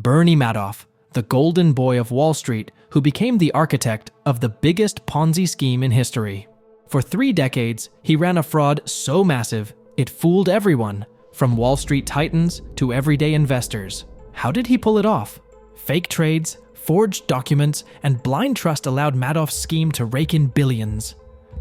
Bernie Madoff, the golden boy of Wall Street who became the architect of the biggest Ponzi scheme in history. For 3 decades, he ran a fraud so massive, it fooled everyone, from Wall Street titans to everyday investors. How did he pull it off? Fake trades, forged documents, and blind trust allowed Madoff's scheme to rake in billions.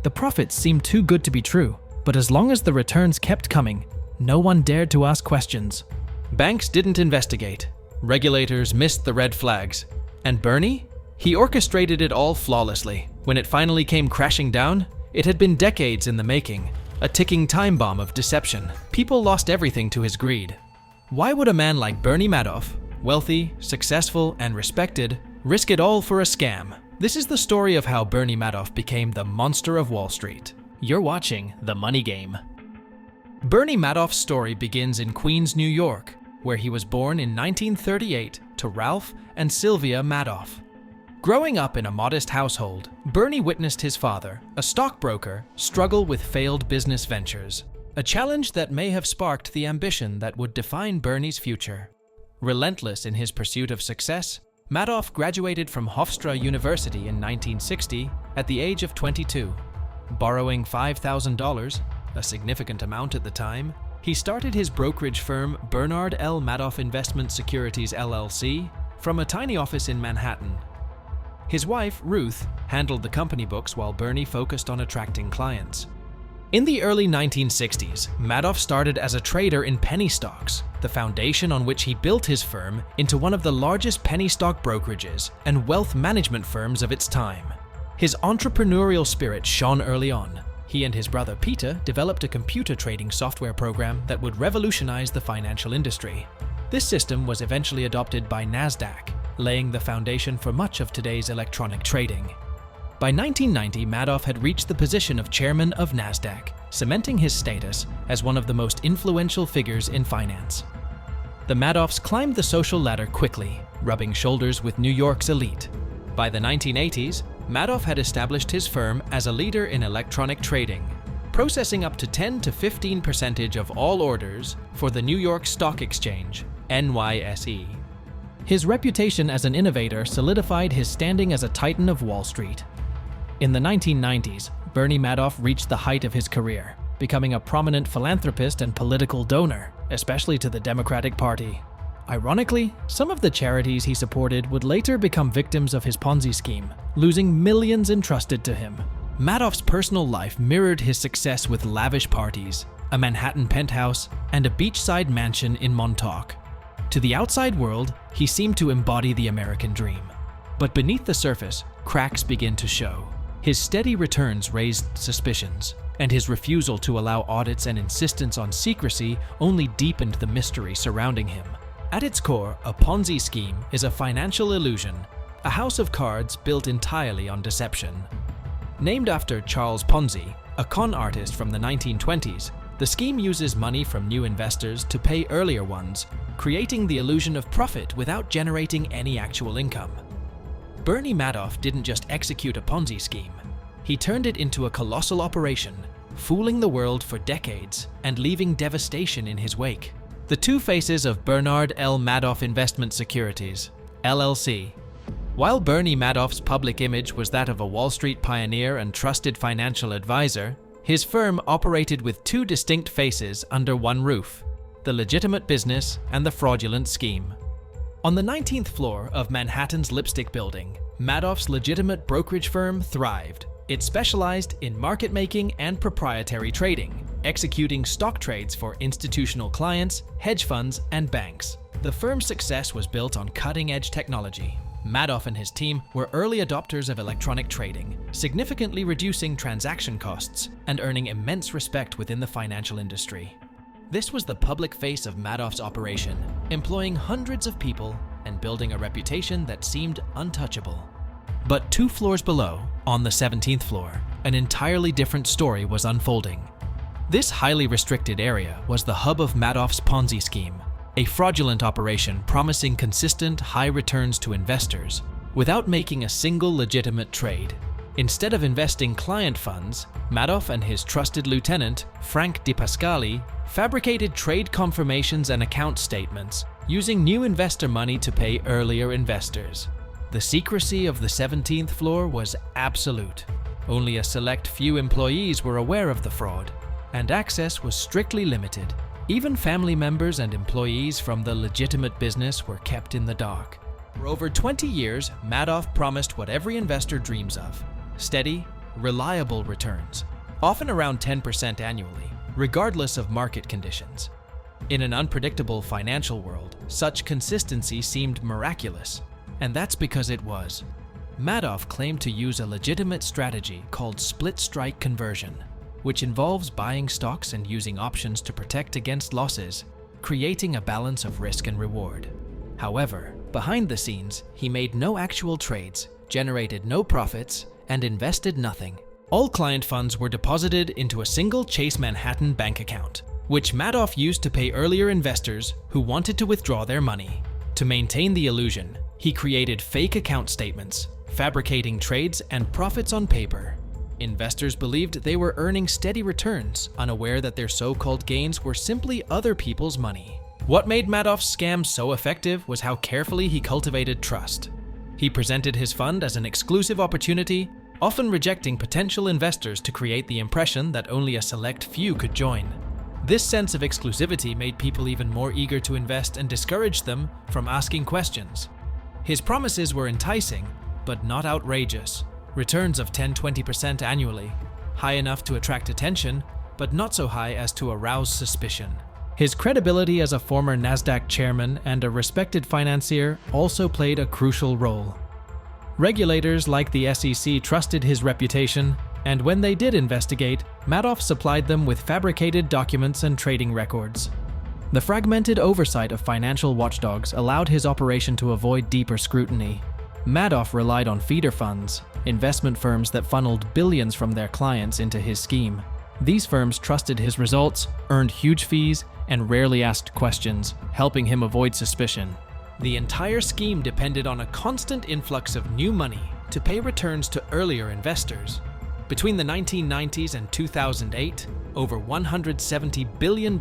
The profits seemed too good to be true, but as long as the returns kept coming, no one dared to ask questions. Banks didn't investigate. Regulators missed the red flags. And Bernie? He orchestrated it all flawlessly. When it finally came crashing down, it had been decades in the making. A ticking time bomb of deception. People lost everything to his greed. Why would a man like Bernie Madoff, wealthy, successful, and respected, risk it all for a scam? This is the story of how Bernie Madoff became the monster of Wall Street. You're watching The Money Game. Bernie Madoff's story begins in Queens, New York, where he was born in 1938 to Ralph and Sylvia Madoff. Growing up in a modest household, Bernie witnessed his father, a stockbroker, struggle with failed business ventures, a challenge that may have sparked the ambition that would define Bernie's future. Relentless in his pursuit of success, Madoff graduated from Hofstra University in 1960 at the age of 22. Borrowing $5,000, a significant amount at the time, he started his brokerage firm Bernard L. Madoff Investment Securities LLC from a tiny office in Manhattan. His wife, Ruth, handled the company books while Bernie focused on attracting clients. In the early 1960s, Madoff started as a trader in penny stocks, the foundation on which he built his firm into one of the largest penny stock brokerages and wealth management firms of its time. His entrepreneurial spirit shone early on. He and his brother Peter developed a computer trading software program that would revolutionize the financial industry. This system was eventually adopted by NASDAQ, laying the foundation for much of today's electronic trading. By 1990, Madoff had reached the position of chairman of NASDAQ, cementing his status as one of the most influential figures in finance. The Madoffs climbed the social ladder quickly, rubbing shoulders with New York's elite. By the 1980s, Madoff had established his firm as a leader in electronic trading, processing up to 10 to 15% of all orders for the New York Stock Exchange, NYSE. His reputation as an innovator solidified his standing as a titan of Wall Street. In the 1990s, Bernie Madoff reached the height of his career, becoming a prominent philanthropist and political donor, especially to the Democratic Party. Ironically, some of the charities he supported would later become victims of his Ponzi scheme, losing millions entrusted to him. Madoff's personal life mirrored his success with lavish parties, a Manhattan penthouse, and a beachside mansion in Montauk. To the outside world, he seemed to embody the American dream. But beneath the surface, cracks began to show. His steady returns raised suspicions, and his refusal to allow audits and insistence on secrecy only deepened the mystery surrounding him. At its core, a Ponzi scheme is a financial illusion, a house of cards built entirely on deception. Named after Charles Ponzi, a con artist from the 1920s, the scheme uses money from new investors to pay earlier ones, creating the illusion of profit without generating any actual income. Bernie Madoff didn't just execute a Ponzi scheme. He turned it into a colossal operation, fooling the world for decades and leaving devastation in his wake. The two faces of Bernard L. Madoff Investment Securities, LLC. While Bernie Madoff's public image was that of a Wall Street pioneer and trusted financial advisor, his firm operated with two distinct faces under one roof: the legitimate business and the fraudulent scheme. On the 19th floor of Manhattan's Lipstick Building, Madoff's legitimate brokerage firm thrived. It specialized in market making and proprietary trading, executing stock trades for institutional clients, hedge funds, and banks. The firm's success was built on cutting-edge technology. Madoff and his team were early adopters of electronic trading, significantly reducing transaction costs and earning immense respect within the financial industry. This was the public face of Madoff's operation, employing hundreds of people and building a reputation that seemed untouchable. But 2 floors below, on the 17th floor, an entirely different story was unfolding. This highly restricted area was the hub of Madoff's Ponzi scheme, a fraudulent operation promising consistent high returns to investors without making a single legitimate trade. Instead of investing client funds, Madoff and his trusted lieutenant, Frank DiPascali, fabricated trade confirmations and account statements using new investor money to pay earlier investors. The secrecy of the 17th floor was absolute. Only a select few employees were aware of the fraud, and access was strictly limited. Even family members and employees from the legitimate business were kept in the dark. For over 20 years, Madoff promised what every investor dreams of: steady, reliable returns, often around 10% annually, regardless of market conditions. In an unpredictable financial world, such consistency seemed miraculous, and that's because it was. Madoff claimed to use a legitimate strategy called split strike conversion, which involves buying stocks and using options to protect against losses, creating a balance of risk and reward. However, behind the scenes, he made no actual trades, generated no profits, and invested nothing. All client funds were deposited into a single Chase Manhattan bank account, which Madoff used to pay earlier investors who wanted to withdraw their money. To maintain the illusion, he created fake account statements, fabricating trades and profits on paper. Investors believed they were earning steady returns, unaware that their so-called gains were simply other people's money. What made Madoff's scam so effective was how carefully he cultivated trust. He presented his fund as an exclusive opportunity, often rejecting potential investors to create the impression that only a select few could join. This sense of exclusivity made people even more eager to invest and discouraged them from asking questions. His promises were enticing, but not outrageous. Returns of 10–20% annually, high enough to attract attention, but not so high as to arouse suspicion. His credibility as a former NASDAQ chairman and a respected financier also played a crucial role. Regulators like the SEC trusted his reputation, and when they did investigate, Madoff supplied them with fabricated documents and trading records. The fragmented oversight of financial watchdogs allowed his operation to avoid deeper scrutiny. Madoff relied on feeder funds, investment firms that funneled billions from their clients into his scheme. These firms trusted his results, earned huge fees, and rarely asked questions, helping him avoid suspicion. The entire scheme depended on a constant influx of new money to pay returns to earlier investors. Between the 1990s and 2008, over $170 billion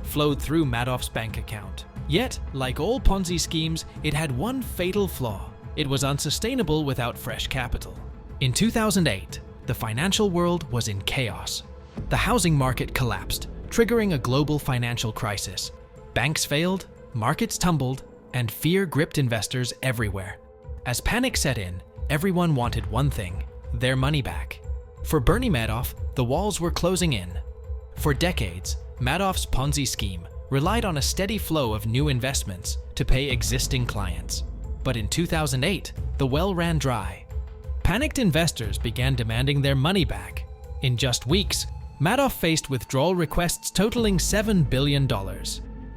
flowed through Madoff's bank account. Yet, like all Ponzi schemes, it had one fatal flaw. It was unsustainable without fresh capital. In 2008, the financial world was in chaos. The housing market collapsed, triggering a global financial crisis. Banks failed, markets tumbled, and fear gripped investors everywhere. As panic set in, everyone wanted one thing: their money back. For Bernie Madoff, the walls were closing in. For decades, Madoff's Ponzi scheme relied on a steady flow of new investments to pay existing clients. But in 2008, the well ran dry. Panicked investors began demanding their money back. In just weeks, Madoff faced withdrawal requests totaling $7 billion,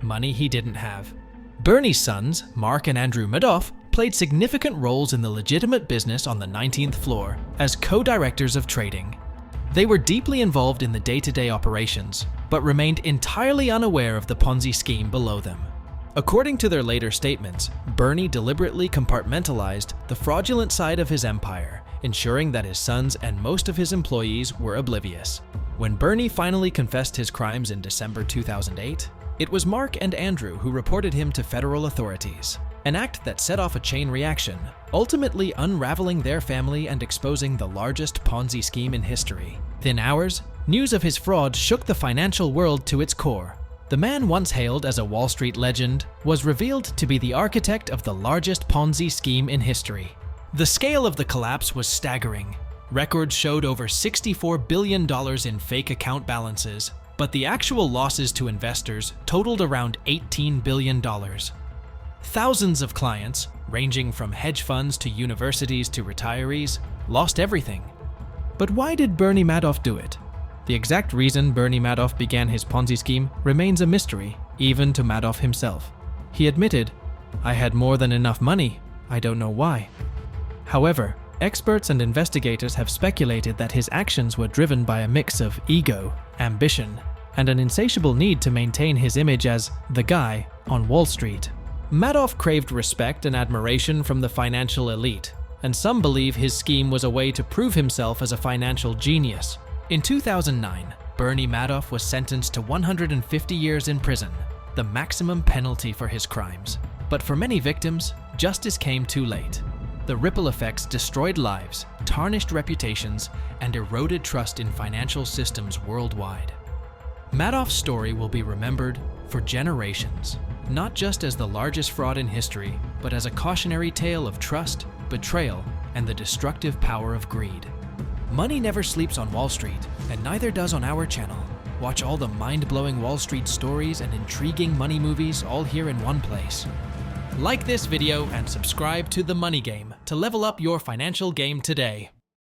money he didn't have. Bernie's sons, Mark and Andrew Madoff, played significant roles in the legitimate business on the 19th floor as co-directors of trading. They were deeply involved in the day-to-day operations, but remained entirely unaware of the Ponzi scheme below them. According to their later statements, Bernie deliberately compartmentalized the fraudulent side of his empire, ensuring that his sons and most of his employees were oblivious. When Bernie finally confessed his crimes in December 2008, it was Mark and Andrew who reported him to federal authorities, an act that set off a chain reaction, ultimately unraveling their family and exposing the largest Ponzi scheme in history. Within hours, news of his fraud shook the financial world to its core. The man once hailed as a Wall Street legend was revealed to be the architect of the largest Ponzi scheme in history. The scale of the collapse was staggering. Records showed over $64 billion in fake account balances, but the actual losses to investors totaled around $18 billion. Thousands of clients, ranging from hedge funds to universities to retirees, lost everything. But why did Bernie Madoff do it? The exact reason Bernie Madoff began his Ponzi scheme remains a mystery, even to Madoff himself. He admitted, "I had more than enough money, I don't know why." However, experts and investigators have speculated that his actions were driven by a mix of ego, ambition, and an insatiable need to maintain his image as the guy on Wall Street. Madoff craved respect and admiration from the financial elite, and some believe his scheme was a way to prove himself as a financial genius. In 2009, Bernie Madoff was sentenced to 150 years in prison. the maximum penalty for his crimes. But for many victims, justice came too late. The ripple effects destroyed lives, tarnished reputations, and eroded trust in financial systems worldwide. Madoff's story will be remembered for generations, not just as the largest fraud in history, but as a cautionary tale of trust, betrayal, and the destructive power of greed. Money never sleeps on Wall Street, and neither does on our channel. Watch all the mind-blowing Wall Street stories and intriguing money movies all here in one place. Like this video and subscribe to The Money Game to level up your financial game today.